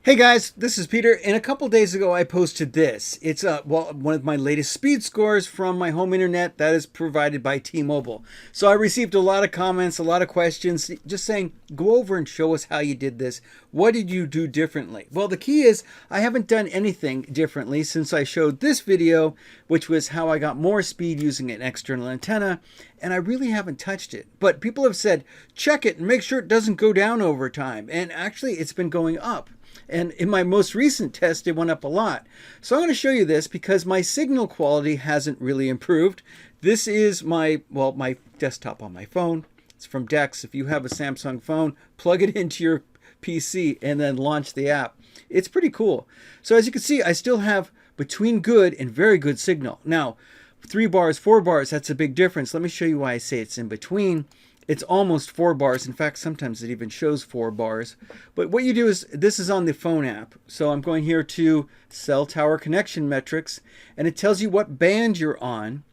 Hey guys, this is Peter, and a couple days ago I posted this. It's one of my latest speed scores from my home internet that is provided by T-Mobile. So I received a lot of comments, a lot of questions, just saying, go over and show us how you did this. What did you do differently? Well, the key is I haven't done anything differently since I showed this video, which was how I got more speed using an external antenna, and I really haven't touched it. But people have said, check it and make sure it doesn't go down over time. And actually, it's been going up. And in my most recent test, it went up a lot. So I'm going to show you this because my signal quality hasn't really improved. This is my desktop on my phone. It's from Dex. If you have a Samsung phone, plug it into your PC and then launch the app. It's pretty cool. So as you can see, I still have between good and very good signal. Now, 3 bars, 4 bars, that's a big difference. Let me show you why I say it's in between. It's almost 4 bars. In fact, sometimes it even shows 4 bars. But what you do is, this is on the phone app. So I'm going here to cell tower connection metrics, and it tells you what band you're on.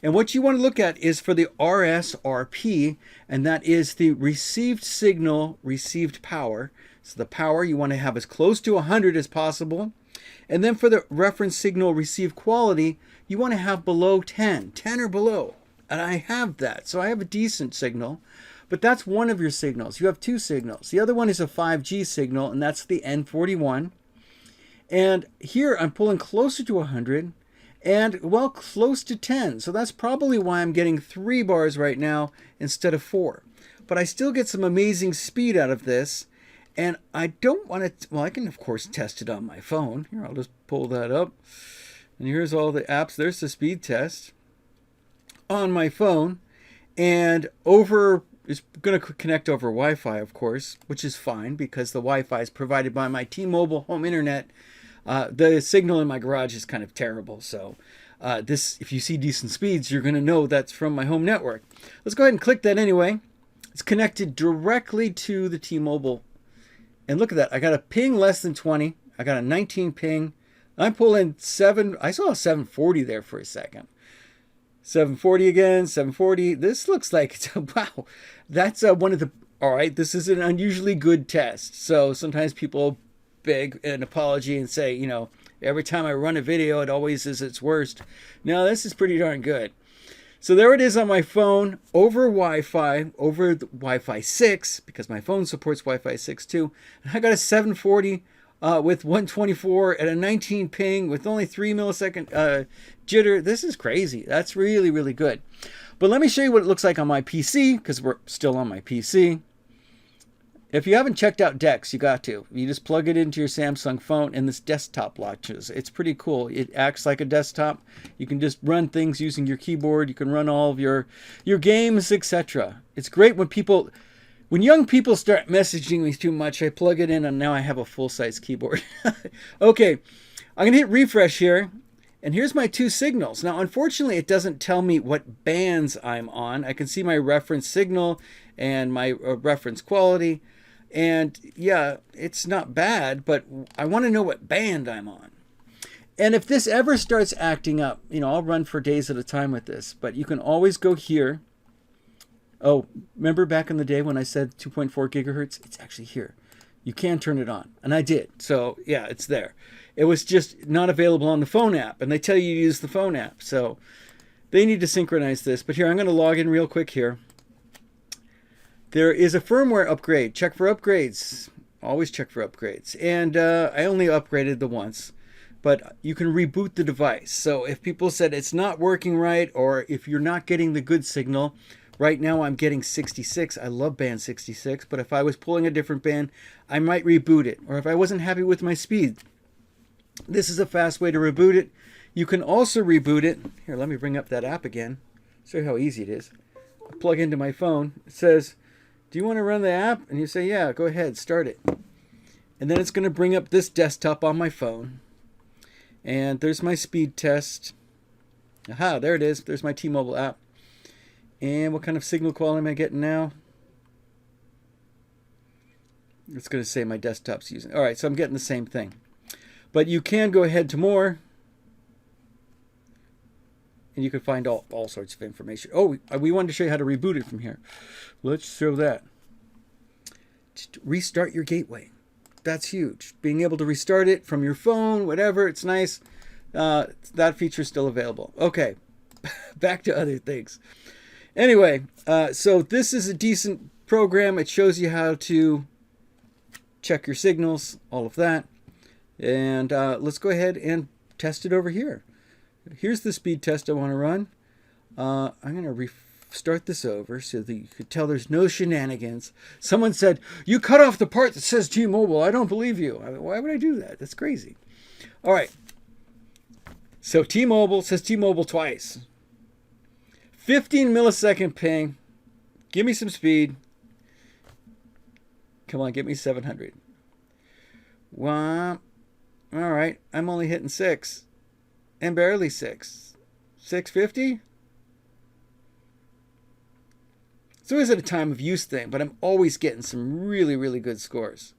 And what you want to look at is for the RSRP, and that is the received signal, received power. So the power you want to have as close to 100 as possible. And then for the reference signal received quality, you want to have below 10 or below. And I have that, so I have a decent signal, but that's one of your signals. You have 2 signals. The other one is a 5G signal, and that's the N41. And here I'm pulling closer to 100 and, well, close to 10. So that's probably why I'm getting 3 bars right now instead of 4. But I still get some amazing speed out of this, and I don't want to, well, I can, of course, test it on my phone. Here, I'll just pull that up. And here's all the apps. There's the speed test on my phone, and it's going to connect over Wi-Fi, of course, which is fine because the Wi-Fi is provided by my T-Mobile home internet. The signal in my garage is kind of terrible, so if you see decent speeds, you're going to know that's from my home network. Let's go ahead and click that anyway. It's connected directly to the T-Mobile, and look at that. I got a ping less than 20. I got a 19 ping. I'm pulling 7. I saw a 740 there for a second. 740 again, 740. This looks like it's, wow, that's one of the, all right, this is an unusually good test. So sometimes people beg an apology and say, you know, every time I run a video, it always is its worst. No, this is pretty darn good. So there it is on my phone over Wi-Fi, over the Wi-Fi 6, because my phone supports Wi-Fi 6 too. And I got a 740 with 124 and a 19 ping with only 3 millisecond jitter. This is crazy. That's really, really good. But let me show you what it looks like on my PC, because we're still on my PC. If you haven't checked out Dex, you got to. You just plug it into your Samsung phone and this desktop launches. It's pretty cool. It acts like a desktop. You can just run things using your keyboard. You can run all of your games, etc. It's great when young people start messaging me too much, I plug it in and now I have a full-size keyboard. Okay, I'm going to hit refresh here. And here's my 2 signals. Now, unfortunately, it doesn't tell me what bands I'm on. I can see my reference signal and my reference quality. And yeah, it's not bad, but I want to know what band I'm on. And if this ever starts acting up, you know, I'll run for days at a time with this. But you can always go here. Oh, remember back in the day when I said 2.4 gigahertz? It's actually here. You can turn it on. And I did. So, yeah, it's there. It was just not available on the phone app. And they tell you to use the phone app. So, they need to synchronize this. But here, I'm going to log in real quick here. There is a firmware upgrade. Check for upgrades. Always check for upgrades. And I only upgraded the once. But you can reboot the device. So, if people said it's not working right, or if you're not getting the good signal, right now I'm getting 66. I love band 66, but if I was pulling a different band, I might reboot it. Or if I wasn't happy with my speed, this is a fast way to reboot it. You can also reboot it. Here, let me bring up that app again. Show you how easy it is. I plug into my phone. It says, do you want to run the app? And you say, yeah, go ahead, start it. And then it's going to bring up this desktop on my phone. And there's my speed test. Aha, there it is. There's my T-Mobile app. And what kind of signal quality am I getting now? It's going to say my desktop's using. All right, so I'm getting the same thing. But you can go ahead to more. And you can find all sorts of information. Oh, we wanted to show you how to reboot it from here. Let's show that. Just restart your gateway. that's huge. Being able to restart it from your phone, whatever, it's nice. That feature is still available. Okay, back to other things. Anyway, so this is a decent program. It shows you how to check your signals, all of that. And let's go ahead and test it over here. Here's the speed test I want to run. I'm going to start this over so that you could tell there's no shenanigans. Someone said, you cut off the part that says T-Mobile. I don't believe you. Why would I do that? That's crazy. All right. So T-Mobile says T-Mobile twice. 15 millisecond ping. Give me some speed. Come on, get me 700. Wow. All right. I'm only hitting 6. And barely 6. 650? It's always at a time of use thing, but I'm always getting some really, really good scores.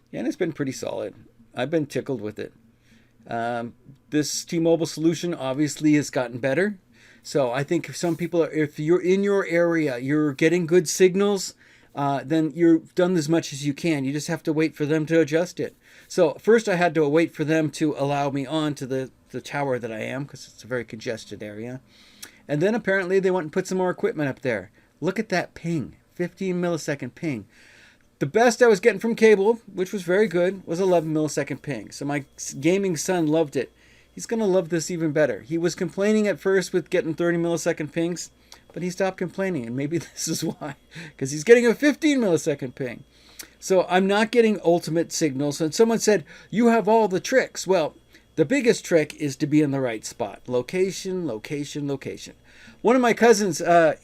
Yeah, and it's been pretty solid. I've been tickled with it. This T-Mobile solution obviously has gotten better. So I think some people, if you're in your area, you're getting good signals, then you've done as much as you can. You just have to wait for them to adjust it. So first I had to wait for them to allow me on to the tower that I am, because it's a very congested area. And then apparently they went and put some more equipment up there. Look at that ping, 15 millisecond ping. The best I was getting from cable, which was very good, was 11 millisecond ping. So my gaming son loved it. He's going to love this even better. He was complaining at first with getting 30 millisecond pings, but he stopped complaining, and maybe this is why, because he's getting a 15 millisecond ping. So I'm not getting ultimate signals. And someone said, you have all the tricks. Well, the biggest trick is to be in the right spot. Location, location, location. One of my cousins, I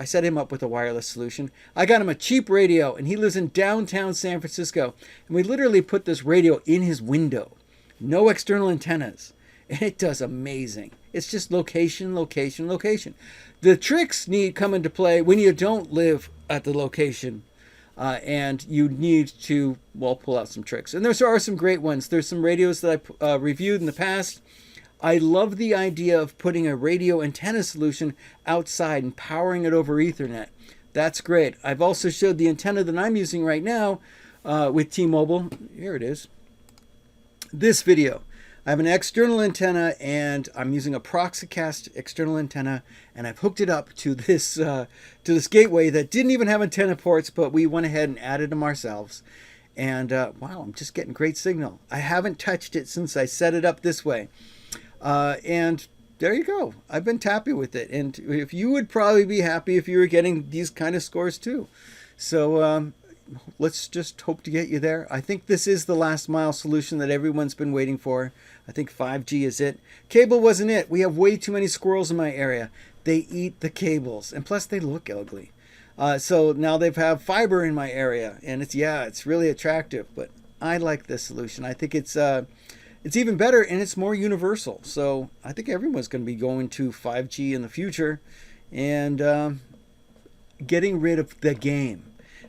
set him up with a wireless solution. I got him a cheap radio, and he lives in downtown San Francisco. And we literally put this radio in his window. No external antennas. And it does amazing. It's just location, location, location. The tricks come into play when you don't live at the location. And you need to, well, pull out some tricks. And there are some great ones. There's some radios that I reviewed in the past. I love the idea of putting a radio antenna solution outside and powering it over Ethernet. That's great. I've also showed the antenna that I'm using right now with T-Mobile. Here it is. This video. I have an external antenna, and I'm using a Proxicast external antenna, and I've hooked it up to this gateway that didn't even have antenna ports, but we went ahead and added them ourselves. And wow, I'm just getting great signal. I haven't touched it since I set it up this way. And there you go. I've been happy with it. And if you would probably be happy if you were getting these kind of scores too. So let's just hope to get you there. I think this is the last mile solution that everyone's been waiting for. I think 5G is it. Cable wasn't it. We have way too many squirrels in my area. They eat the cables, and plus they look ugly. So now they have fiber in my area, and it's really attractive. But I like this solution. I think it's even better, and it's more universal. So I think everyone's going to be going to 5G in the future, and getting rid of the game.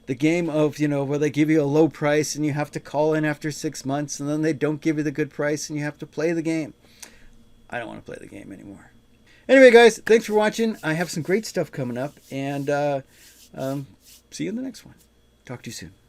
The game of, where they give you a low price and you have to call in after 6 months, and then they don't give you the good price and you have to play the game. I don't want to play the game anymore. Anyway, guys, thanks for watching. I have some great stuff coming up, and see you in the next one. Talk to you soon.